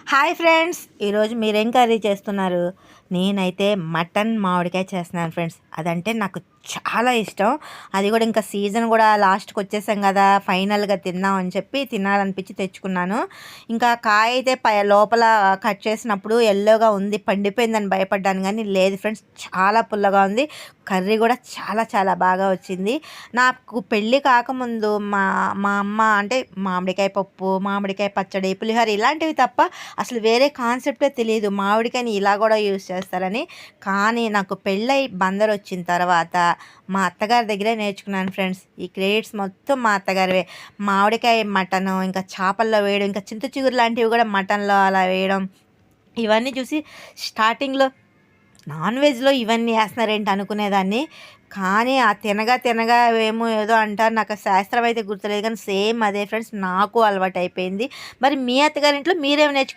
Hi friends, ఈరోజు మీరేం curry చేస్తున్నారు? నేనైతే మటన్ మామిడికాయ చేస్తున్నాను ఫ్రెండ్స్. అదంటే నాకు చాలా ఇష్టం. అది కూడా ఇంకా సీజన్ కూడా లాస్ట్కి వచ్చేసాం కదా, ఫైనల్గా తిందాం అని చెప్పి తినాలనిపించి తెచ్చుకున్నాను. ఇంకా కాయ అయితే లోపల కట్ చేసినప్పుడు ఎల్లోగా ఉంది, పండిపోయిందని భయపడ్డాను కానీ లేదు ఫ్రెండ్స్, చాలా పుల్లగా ఉంది. కర్రీ కూడా చాలా చాలా బాగా వచ్చింది. నాకు పెళ్ళి కాకముందు మా మా అమ్మ అంటే మామిడికాయ పప్పు, మామిడికాయ పచ్చడి, పులిహోర ఇలాంటివి తప్ప అసలు వేరే కాన్సెప్టే తెలియదు మామిడికాయని ఇలా కూడా యూజ్ చేస్తారని. కానీ నాకు పెళ్ళై బందర్ వచ్చిన తర్వాత మా అత్తగారి దగ్గరే నేర్చుకున్నాను ఫ్రెండ్స్. ఈ క్రెడిట్స్ మొత్తం మా అత్తగారివే. మామిడికాయ మటను, ఇంకా చేపల్లో వేయడం, ఇంకా చింత చిగురు లాంటివి కూడా మటన్లో అలా వేయడం, ఇవన్నీ చూసి స్టార్టింగ్లో నాన్ వెజ్‌లో ఇవన్నీ ఏస్తన్నారేంటి అనుకునేదాన్ని. కానీ ఆ తినగా తినగా ఏమో ఏదో అంటారు. నాకు ఆ శాస్త్రం అయితే గుర్తులేదు కానీ సేమ్ అదే ఫ్రెండ్స్, నాకు అలవాటయిపోయింది. మరి మీ అత్తగారింట్లో మీరేమి నేర్చుకున్నారు?